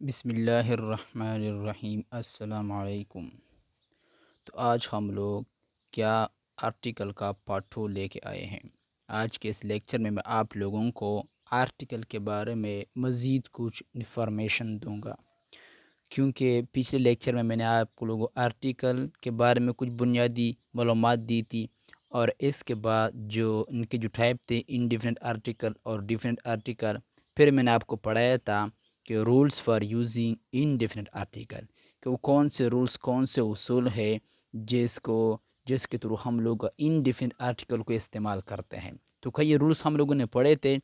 بسم اللہ الرحمن الرحیم۔ السلام علیکم۔ تو آج ہم لوگ کیا آرٹیکل کا پارٹ 2 لے کے آئے ہیں۔ آج کے اس لیکچر میں آپ لوگوں کو آرٹیکل کے بارے میں مزید کچھ انفارمیشن دوں گا، کیونکہ پچھلے لیکچر میں نے آپ لوگوں کو آرٹیکل کے بارے میں کچھ بنیادی معلومات دی تھی، اور اس کے بعد جو ان کے جو ٹائپ تھے انڈیفینٹ آرٹیکل اور ڈیفینٹ آرٹیکل، پھر میں نے آپ کو پڑھایا تھا کہ rules for using indefinite article, کہ وہ کون سے رولز، کون سے اصول ہے جس کے تھرو ہم لوگ انڈیفینٹ آرٹیکل کو استعمال کرتے ہیں۔ تو کئی رولز ہم لوگوں نے پڑھے تھے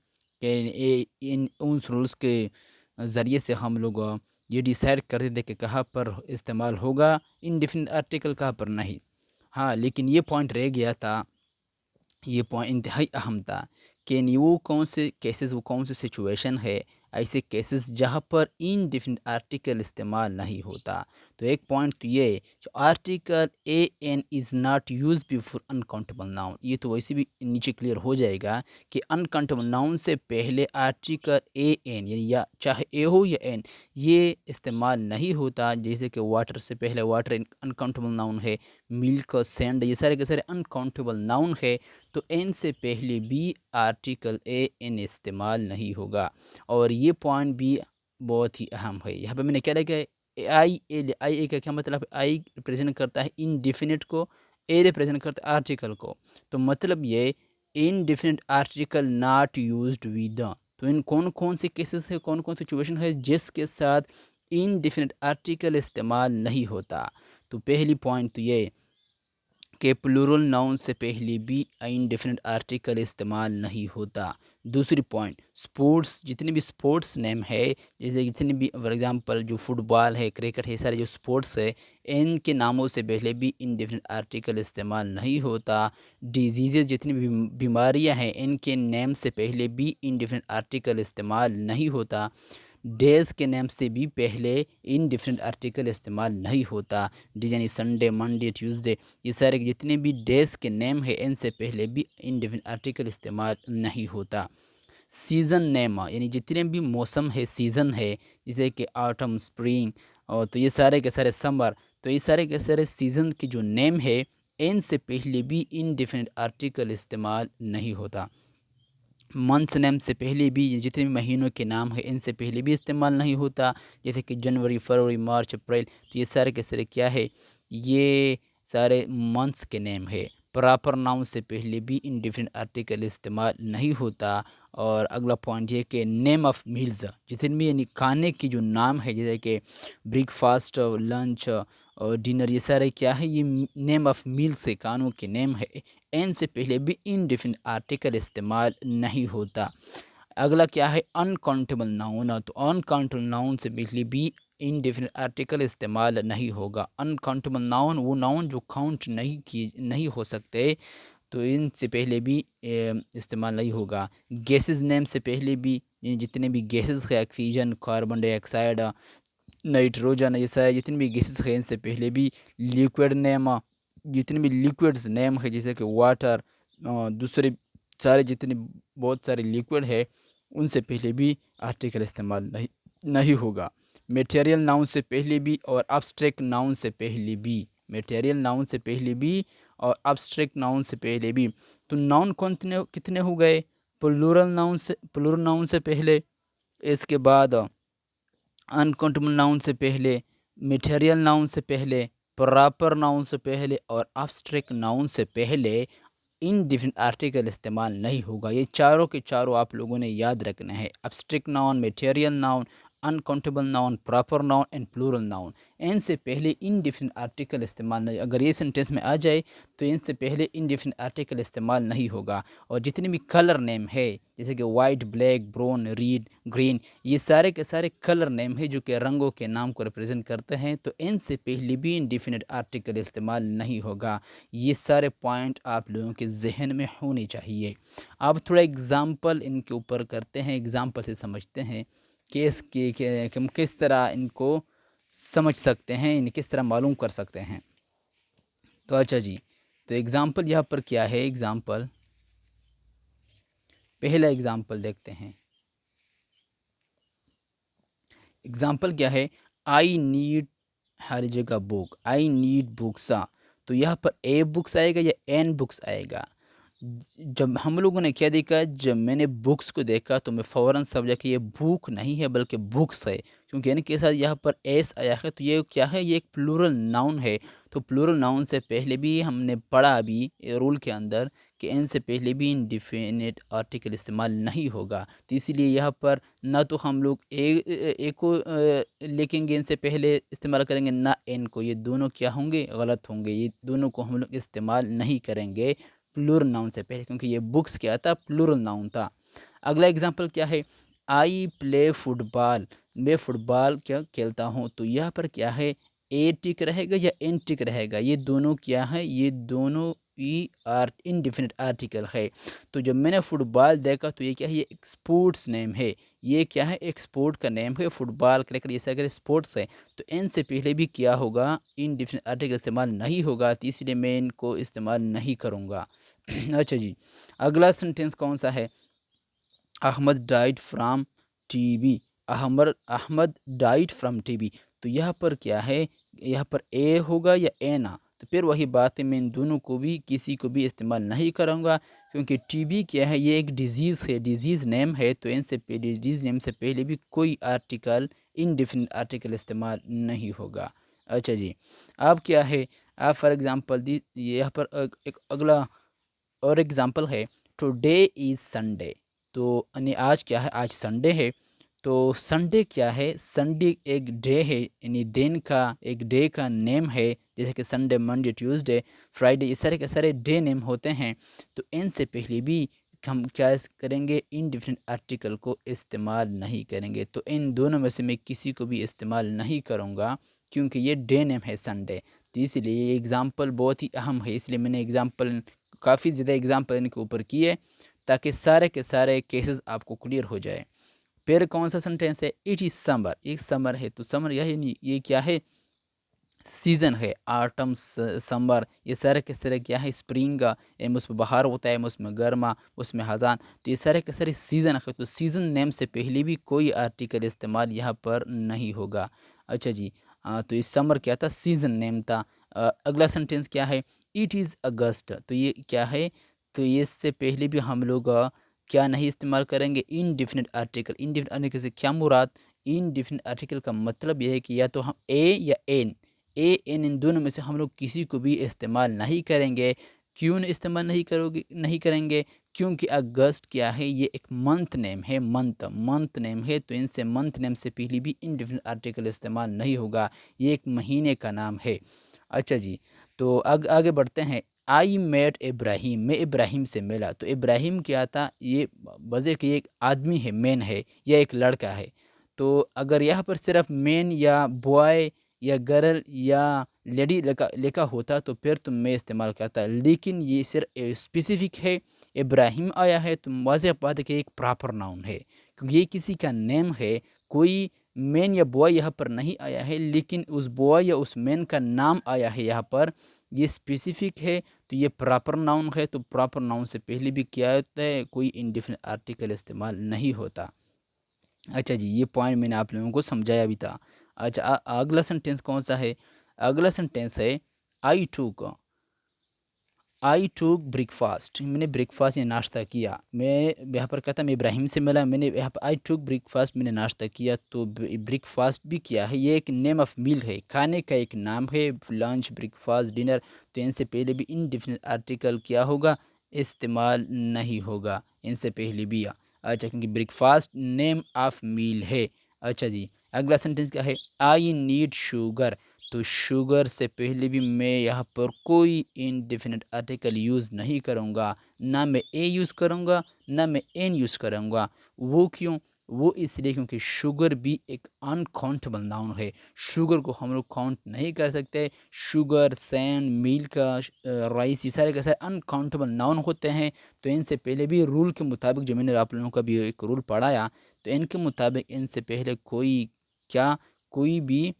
کہ ان رولز کے ذریعے سے ہم لوگ یہ ڈیسائیڈ کرتے تھے کہ کہاں پر استعمال ہوگا انڈیفینٹ آرٹیکل، کہاں پر نہیں۔ ہاں، لیکن یہ پوائنٹ رہ گیا تھا، یہ پوائنٹ انتہائی اہم تھا کہ وہ کون سے کیسز، وہ کون سے سچویشن ہے، ایسے کیسز جہاں پر انڈیفینٹ آرٹیکل استعمال نہیں ہوتا۔ تو ایک پوائنٹ تو یہ کہ article a an is not use before uncountable noun, یہ تو ویسے بھی نیچے کلیئر ہو جائے گا کہ انکاؤنٹیبل ناؤن سے پہلے آرٹیکل اے این، یعنی یا چاہے اے ہو یا این، یہ استعمال نہیں ہوتا۔ جیسے کہ واٹر سے پہلے واٹر انکاؤنٹیبل ناؤن ہے، ملک، سینڈ، یہ سارے کے سارے انکاؤنٹیبل ناؤن ہے، تو این سے پہلے بھی آرٹیکل اے این استعمال نہیں ہوگا۔ اور یہ پوائنٹ بھی بہت ہی اہم ہے۔ یہاں پہ میں نے کیا لکھا ہے، آئی اے کا کیا مطلب ہے؟ آئی ریپریزنٹ کرتا ہے انڈیفینٹ کو، اے ریپریزنٹ کرتا ہے آرٹیکل کو۔ تو مطلب یہ indefinite article not used with, تو ان کون سے کیسز ہے، کون سچویشن ہے جس کے ساتھ انڈیفینٹ آرٹیکل استعمال نہیں ہوتا۔ تو پہلی پوائنٹ تو یہ کہ پلورل ناؤن سے پہلے بھی انڈیفینٹ آرٹیکل استعمال نہیں ہوتا۔ دوسری پوائنٹ، سپورٹس، جتنے بھی سپورٹس نیم ہے، جیسے جتنے بھی فار ایگزامپل جو فٹ بال ہے، کرکٹ ہے، سارے جو سپورٹس ہے، ان کے ناموں سے پہلے بھی انڈیفینٹ آرٹیکل استعمال نہیں ہوتا۔ ڈیزیزز، جتنی بھی بیماریاں ہیں، ان کے نیم سے پہلے بھی انڈیفینٹ آرٹیکل استعمال نہیں ہوتا۔ ڈیز کے نیم سے بھی پہلے انڈیفینٹ آرٹیکل استعمال نہیں ہوتا، یعنی سنڈے، منڈے، ٹیوزڈے، یہ سارے جتنے بھی ڈیز کے نیم ہیں، ان سے پہلے بھی انڈیفینٹ آرٹیکل استعمال نہیں ہوتا۔ سیزن نیم، یعنی جتنے بھی موسم ہے، سیزن ہے، جیسے کہ آٹم، سپرنگ، اور تو یہ سارے کے سارے سمر، تو یہ سارے کے سارے سیزن کے جو نیم ہے، ان سے پہلے بھی انڈیفینٹ آرٹیکل استعمال نہیں ہوتا۔ منتھس نیم سے پہلے بھی جتنے بھی مہینوں کے نام ہیں، ان سے پہلے بھی استعمال نہیں ہوتا، جیسے کہ جنوری، فروری، مارچ، اپریل، تو یہ سارے کے سارے کیا ہے، یہ سارے منتھس کے نیم ہے۔ پراپر ناؤن سے پہلے بھی انڈیفینٹ آرٹیکل استعمال نہیں ہوتا۔ اور اگلا پوائنٹ یہ کہ نیم آف میلز، جتنے بھی یعنی کھانے کی جو نام ہے، جیسے کہ بریک فاسٹ، لنچ اور ڈنر، یہ سارے کیا ہے، یہ نیم آف میل سے کھانوں کے نیم ہے، ان سے پہلے بھی انڈیفینٹ آرٹیکل استعمال نہیں ہوتا۔ اگلا کیا ہے، انکاؤنٹیبل ناؤن، تو انکاؤنٹیبل ناؤن سے پہلے بھی انڈیفینٹ آرٹیکل استعمال نہیں ہوگا۔ انکاؤنٹیبل ناؤن وہ ناؤن جو کاؤنٹ نہیں ہو سکتے، تو ان سے پہلے بھی استعمال نہیں ہوگا۔ گیسز نیم سے پہلے بھی، یعنی جتنے بھی گیسز ہیں، آکسیجن، کاربن ڈائی آکسائڈ، نائٹروجن، یہ سارے جتنے بھی گیسز ہیں، ان سے پہلے بھی لیکوڈ نیم، جتنے بھی لیکوڈز نیم ہے، جیسے کہ واٹر، دوسرے سارے جتنے بہت سارے لیکوڈ ہے، ان سے پہلے بھی آرٹیکل استعمال نہیں ہوگا۔ میٹیریل ناؤن سے پہلے بھی اور ابسٹریکٹ ناؤن سے پہلے بھی، میٹیریل ناؤن سے پہلے بھی اور ابسٹریکٹ ناؤن سے پہلے بھی، تو ناؤن کتنے ہو گئے؟ پلورل ناؤن سے پہلے، اس کے بعد انکاؤنٹیبل ناؤن سے پہلے، میٹیریل ناؤن سے پہلے، پراپر ناؤن سے پہلے اور ابسٹریکٹ ناؤن سے پہلے انڈیفینٹ آرٹیکل استعمال نہیں ہوگا۔ یہ چاروں کے چاروں آپ لوگوں نے یاد رکھنا ہے، abstract noun, material noun, uncountable noun, proper noun and plural noun, ان سے پہلے انڈیفینٹ آرٹیکل استعمال نہیں، اگر یہ سینٹینس میں آ جائے تو ان سے پہلے انڈیفینٹ آرٹیکل استعمال نہیں ہوگا۔ اور جتنے بھی کلر نیم ہے، جیسے کہ white, black, brown, red, green, یہ سارے کے سارے کلر نیم ہے جو کہ رنگوں کے نام کو ریپرزینٹ کرتے ہیں، تو ان سے پہلے بھی انڈیفینٹ آرٹیکل استعمال نہیں ہوگا۔ یہ سارے پوائنٹ آپ لوگوں کے ذہن میں ہونے چاہیے۔ اب تھوڑا اگزامپل ان کے اوپر کرتے ہیں، اگزامپل سے سمجھتے ہیں کہ ہم کس طرح ان کو سمجھ سکتے ہیں، ان کس طرح معلوم کر سکتے ہیں۔ تو اچھا جی، تو اگزامپل یہاں پر کیا ہے، اگزامپل پہلا اگزامپل دیکھتے ہیں اگزامپل کیا ہے، آئی نیڈ ہر جگہ بک، آئی نیڈ بکسا، تو یہاں پر اے بکس آئے گا یا این بکس آئے گا؟ جب ہم لوگوں نے کیا دیکھا، جب میں نے بکس کو دیکھا تو میں فوراً سمجھا کہ یہ بک نہیں ہے بلکہ بکس ہے، کیونکہ ان کے ساتھ یہاں پر ایس آیا ہے، تو یہ کیا ہے، یہ ایک پلورل ناؤن ہے۔ تو پلورل ناؤن سے پہلے بھی ہم نے پڑھا ابھی رول کے اندر کہ ان سے پہلے بھی انڈیفینٹ آرٹیکل استعمال نہیں ہوگا، تو اسی لیے یہاں پر نہ تو ہم لوگ اے کو لکھیں گے ان سے پہلے استعمال کریں گے، نہ این کو، یہ دونوں کیا ہوں گے، غلط ہوں گے، یہ دونوں کو ہم لوگ استعمال نہیں کریں گے پلورل ناؤن سے پہلے، کیونکہ یہ بکس کیا تھا، پلورل ناؤن تھا۔ اگلا اگزامپل کیا ہے، آئی پلے فٹ بال، میں فٹ بال کیا کھیلتا ہوں، تو یہاں پر کیا ہے، اے ٹک رہے گا یا این ٹک رہے گا؟ یہ دونوں کیا ہے، یہ دونوں ای انڈیفینٹ آرٹیکل ہے۔ تو جب میں نے فٹ بال دیکھا تو یہ کیا ہے، یہ ایک اسپورٹس نیم ہے، یہ کیا ہے، ایک اسپورٹ کا نیم ہے، فٹ بال کرکٹ یہ سارے اسپورٹس ہے، تو ان سے پہلے بھی کیا ہوگا، انڈیفینٹ آرٹیکل استعمال نہیں ہوگا، تو اس لیے میں ان کو استعمال نہیں کروں گا۔ اچھا جی، اگلا سنٹینس کون سا ہے، Ahmed died from T B, Ahmed died from T B, تو یہاں پر کیا ہے، یہاں پر اے ہوگا یا اے نا؟ تو پھر وہی بات ہے، میں ان دونوں کو بھی کسی کو بھی استعمال نہیں کروں گا، کیونکہ ٹی بی کیا ہے، یہ ایک ڈیزیز ہے، ڈیزیز نیم ہے، تو ان سے ڈیزیز نیم سے پہلے بھی کوئی آرٹیکل، انڈیفینٹ آرٹیکل استعمال نہیں ہوگا۔ اچھا جی، اب کیا ہے، آپ فار ایگزامپل یہاں پر ایک اگلا اور ایگزامپل ہے، ٹوڈے از سنڈے، تو یعنی آج کیا ہے، آج سنڈے ہے، تو سنڈے کیا ہے، سنڈے ایک ڈے ہے، یعنی دن کا، ایک ڈے کا نیم ہے، جیسے کہ سنڈے، منڈے، ٹیوزڈے، فرائیڈے، اس طرح کے سارے ڈے نیم ہوتے ہیں، تو ان سے پہلے بھی ہم کیا کریں گے، انڈیفینٹ آرٹیکل کو استعمال نہیں کریں گے، تو ان دونوں میں سے میں کسی کو بھی استعمال نہیں کروں گا، کیونکہ یہ ڈے نیم ہے سنڈے، تو اس لیے یہ ایگزامپل بہت ہی اہم ہے، اس لیے میں نے ایگزامپل کافی زیادہ ایگزامپل ان کے اوپر کیے تاکہ سارے کے سارے کیسز آپ کو کلیئر ہو جائے۔ پھر کون سا سنٹینس ہے، اٹ از سمر، ایک سمر ہے، تو سمر یہ کیا ہے، سیزن ہے، آٹم، سمر، یہ سارے کے سارے کیا ہے، اسپرنگ کا، اس میں بہار ہوتا ہے، اس میں گرما، اس میں خزاں، تو یہ سارے کے سارے سیزن ہے، تو سیزن نیم سے پہلے بھی کوئی آرٹیکل استعمال یہاں پر نہیں ہوگا۔ اچھا جی، تو یہ سمر کیا تھا، سیزن نیم تھا۔ اگلا سنٹینس کیا ہے، اٹ از اگست، تو یہ کیا ہے، تو یہ اس سے پہلے بھی ہم لوگ کیا نہیں استعمال کریں گے، انڈیفینٹ آرٹیکل۔ انڈیفینٹ آرٹیکل سے کیا مراد، انڈیفینٹ آرٹیکل کا مطلب یہ ہے کہ یا تو ہم اے یا این، ان دونوں میں سے ہم لوگ کسی کو بھی استعمال نہیں کریں گے۔ کیوں استعمال نہیں کریں گے، کیونکہ اگست کیا ہے، یہ ایک منتھ نیم ہے، منتھ نیم ہے، تو ان سے منتھ نیم سے پہلے بھی انڈیفینٹ آرٹیکل استعمال نہیں ہوگا، یہ ایک مہینے کا نام ہے۔ اچھا جی، تو آگے بڑھتے ہیں، آئی میٹ ابراہیم، میں ابراہیم سے ملا، تو ابراہیم کیا تھا، یہ وجہ کہ یہ ایک آدمی ہے، مین ہے، یا ایک لڑکا ہے، تو اگر یہاں پر صرف مین یا بوائے یا گرل یا لیڈی لکھا ہوتا تو پھر تم میں استعمال کرتا، لیکن یہ صرف اسپیسیفک ہے، ابراہیم آیا ہے، تو واضح بات ہے کہ ایک پراپر ناؤن ہے، کیونکہ یہ کسی کا نیم ہے، کوئی مین یا بوائے یہاں پر نہیں آیا ہے، لیکن اس بوائے یا اس مین کا نام آیا ہے یہاں پر، یہ اسپیسیفک ہے، تو یہ پراپر ناؤن ہے، تو پراپر ناؤن سے پہلے بھی کیا ہوتا ہے، کوئی انڈیفینٹ آرٹیکل استعمال نہیں ہوتا۔ اچھا جی، یہ پوائنٹ میں نے آپ لوگوں کو سمجھایا بھی تھا۔ اچھا، اگلا سنٹینس کون سا ہے، اگلا سنٹینس ہے، آئی ٹوک بریک فاسٹ، میں نے بریک فاسٹ یا ناشتہ کیا، میں یہاں پر کہتا میں ابراہیم سے ملا، میں نے یہاں پر آئی ٹوک بریک فاسٹ، میں نے ناشتہ کیا، تو بریک فاسٹ بھی کیا ہے، یہ ایک نیم آف میل ہے، کھانے کا ایک نام ہے، لنچ، بریک فاسٹ، ڈنر، تو ان سے پہلے بھی انڈیفینٹ آرٹیکل کیا ہوگا، استعمال نہیں ہوگا، ان سے پہلے بھی اچھا، کیونکہ بریک فاسٹ نیم آف میل ہے۔ اچھا جی، اگلا سنٹینس کیا ہے، آئی نیڈ شوگر، تو شوگر سے پہلے بھی میں یہاں پر کوئی انڈیفینٹ آرٹیکل یوز نہیں کروں گا، نہ میں اے یوز کروں گا، نہ میں این یوز کروں گا، وہ کیوں، وہ اس لیے کیونکہ شوگر بھی ایک انکاؤنٹیبل ناؤن ہے، شوگر کو ہم لوگ کاؤنٹ نہیں کر سکتے، شوگر، سینڈ، میل کا، رائس، یہ سارے کے سارے انکاؤنٹیبل ناؤن ہوتے ہیں، تو ان سے پہلے بھی رول کے مطابق، جو میں نے آپ لوگوں کا بھی ایک رول پڑھایا، تو ان کے مطابق ان سے پہلے کوئی بھی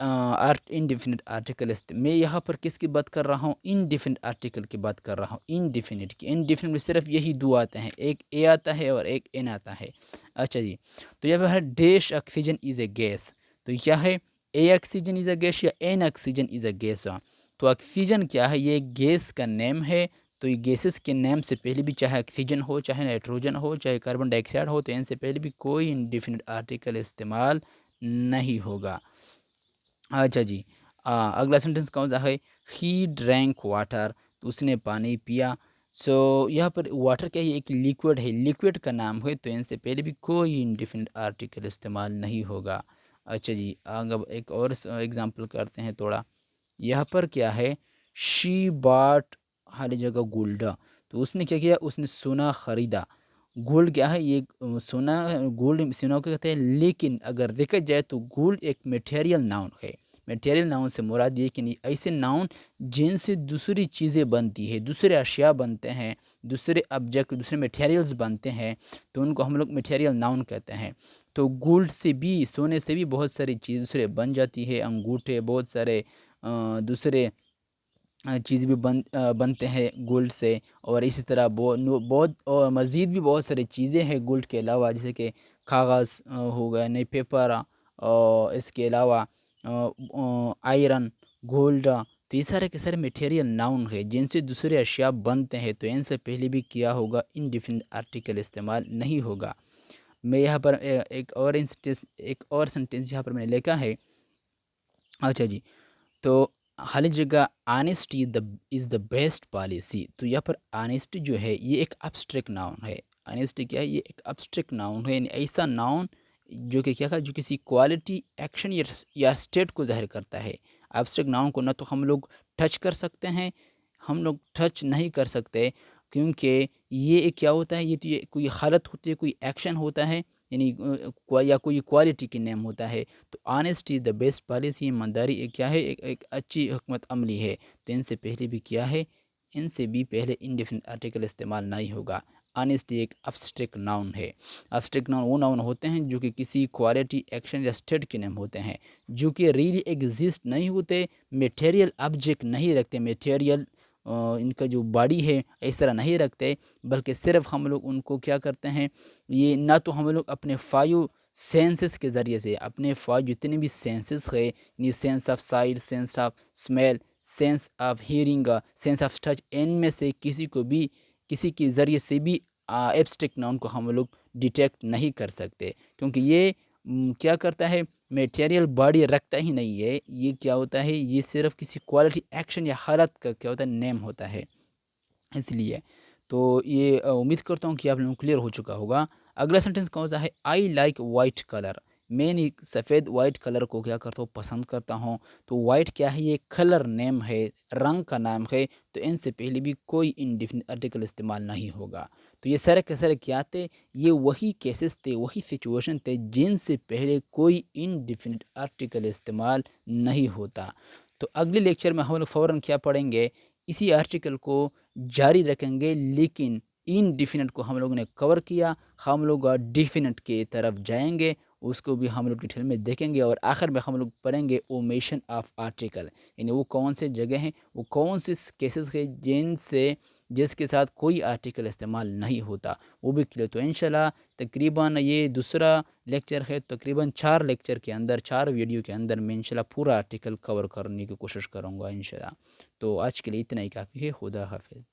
انڈیفینٹ آرٹیکل میں یہاں پر کس کی بات کر رہا ہوں؟ انڈیفینٹ آرٹیکل کی بات کر رہا ہوں، انڈیفینٹ کی۔ انڈیفینٹ میں صرف یہی دو آتے ہیں، ایک اے آتا ہے اور ایک این آتا ہے۔ اچھا جی، تو یہاں پر ہے dash oxygen is a gas, تو کیا ہے؟ A oxygen is a gas یا an oxygen is a gas? تو آکسیجن کیا ہے؟ یہ گیس کا نیم ہے، تو یہ گیسز کے نیم سے پہلے بھی چاہے آکسیجن ہو، چاہے نائٹروجن ہو، چاہے کاربن ڈائی آکسائڈ ہو، تو ان سے پہلے بھی کوئی انڈیفینٹ آرٹیکل استعمال نہیں ہوگا۔ اچھا جی، اگلا سینٹنس کون سا ہے؟ ہی ڈرینک واٹر، تو اس نے پانی پیا۔ سو یہاں پر واٹر کیا ہے؟ ایک لیکوڈ ہے، لیکوڈ کا نام ہے، تو ان سے پہلے بھی کوئی انڈیفینٹ آرٹیکل استعمال نہیں ہوگا۔ اچھا جی، آگے ایک اور ایگزامپل کرتے ہیں تھوڑا۔ یہاں پر کیا ہے؟ شی باٹ، ہر جگہ گولڈ، تو اس نے کیا کیا؟ اس نے سونا خریدا۔ گولڈ کیا ہے؟ یہ سونا، گولڈ سونا کو کہتے ہیں، لیکن اگر دیکھا جائے تو گولڈ ایک میٹیریل ناؤن ہے۔ میٹیریل ناؤن سے مراد یہ کہ نہیں ایسے ناؤن جن سے دوسری چیزیں بنتی ہے، دوسرے اشیاء بنتے ہیں، دوسرے آبجیکٹ، دوسرے میٹیریلز بنتے ہیں، تو ان کو ہم لوگ میٹیریل ناؤن کہتے ہیں۔ تو گولڈ سے بھی، سونے سے بھی بہت ساری چیز دوسرے بن جاتی ہے، انگوٹھے، بہت سارے دوسرے چیز بھی بنتے ہیں گولڈ سے، اور اسی طرح بہت اور مزید بھی بہت ساری چیزیں ہیں گولڈ کے علاوہ، جیسے کہ کاغذ ہو گیا، نہیں پیپر، اور اس کے علاوہ آئرن، گولڈ، تو یہ سارے کے سارے میٹیریل ناؤن ہے جن سے دوسرے اشیاء بنتے ہیں، تو ان سے پہلے بھی کیا ہوگا؟ انڈیفینٹ آرٹیکل استعمال نہیں ہوگا۔ میں یہاں پر ایک اور سنٹینس یہاں پر میں نے لکھا ہے۔ اچھا جی، تو ہر جگہ honesty is the best policy, تو یہاں پر آنیسٹی جو ہے یہ ایک ابسٹریکٹ ناؤن ہے۔ آنیسٹی کیا ہے؟ یہ ایک ابسٹریکٹ ناؤن ہے، یعنی ایسا ناؤن جو کہ کیا کہا، جو کسی کوالٹی، ایکشن یا اسٹیٹ کو ظاہر کرتا ہے۔ ابسٹریکٹ ناؤن کو نہ تو ہم لوگ ٹچ کر سکتے ہیں، ہم لوگ ٹچ نہیں کر سکتے، کیونکہ یہ ایک کیا ہوتا ہے؟ یہ کوئی حالت ہوتی ہے، کوئی ایکشن ہوتا ہے، یعنی یا کوئی کوالٹی کی نیم ہوتا ہے۔ تو آنیسٹی دا بیسٹ پالیسی، ایمانداری ایک کیا ہے؟ ایک اچھی حکمت عملی ہے، تو ان سے پہلے بھی کیا ہے؟ ان سے بھی پہلے انڈیفینٹ آرٹیکل استعمال نہیں ہوگا۔ آنیسٹی ایک ابسٹریکٹ ناؤن ہے۔ ابسٹریکٹ ناؤن وہ ناؤن ہوتے ہیں جو کہ کسی کوالٹی، ایکشن یا اسٹیٹ کے نیم ہوتے ہیں، جو کہ ریلی ایگزسٹ نہیں ہوتے، میٹیریل آبجیکٹ نہیں رکھتے، میٹیریل ان کا جو باڈی ہے اس طرح نہیں رکھتے، بلکہ صرف ہم لوگ ان کو کیا کرتے ہیں؟ یہ نہ تو ہم لوگ اپنے 5 سینسز کے ذریعے سے، اپنے 5 جتنے بھی سینسز ہے، یعنی sense of sight, sense of smell, sense of hearing, sense of touch, ان میں سے کسی کے ذریعے سے بھی ایبسٹریکٹ ناؤن کو ہم لوگ ڈیٹیکٹ نہیں کر سکتے، کیونکہ یہ کیا کرتا ہے؟ میٹیریل باڈی رکھتا ہی نہیں ہے، یہ کیا ہوتا ہے؟ یہ صرف کسی کوالٹی، ایکشن یا حالت کا کیا ہوتا ہے؟ نیم ہوتا ہے۔ اس لیے تو یہ امید کرتا ہوں کہ آپ لوگوں کو کلیئر ہو چکا ہوگا۔ اگلا سینٹنس کون سا ہے؟ آئی لائک وائٹ کلر، میں نے سفید وائٹ کلر کو کیا کرتا ہوں؟ پسند کرتا ہوں۔ تو وائٹ کیا ہے؟ یہ کلر نیم ہے، رنگ کا نام ہے، تو ان سے پہلے بھی کوئی انڈیفینٹ آرٹیکل استعمال نہیں ہوگا۔ تو یہ سارے کے سارے کیا تھے؟ یہ وہی کیسز تھے، وہی سچویشن تھے جن سے پہلے کوئی انڈیفینٹ آرٹیکل استعمال نہیں ہوتا۔ تو اگلے لیکچر میں ہم لوگ فوراً کیا پڑھیں گے؟ اسی آرٹیکل کو جاری رکھیں گے، لیکن انڈیفینٹ کو ہم لوگوں نے کور کیا، ہم لوگ ڈیفینٹ کی طرف جائیں گے، اس کو بھی ہم لوگ ڈیٹیل میں دیکھیں گے، اور آخر میں ہم لوگ پڑھیں گے اومیشن آف آرٹیکل، یعنی وہ کون سے جگہ ہیں، وہ کون سے کیسز ہیں جس کے ساتھ کوئی آرٹیکل استعمال نہیں ہوتا، وہ بھی کلیئر۔ تو انشاءاللہ تقریباً یہ دوسرا لیکچر ہے، تقریباً 4 لیکچر کے اندر، 4 ویڈیو کے اندر میں انشاءاللہ پورا آرٹیکل کور کرنے کی کوشش کروں گا انشاءاللہ۔ تو آج کے لیے اتنا ہی کافی ہے، خدا حافظ۔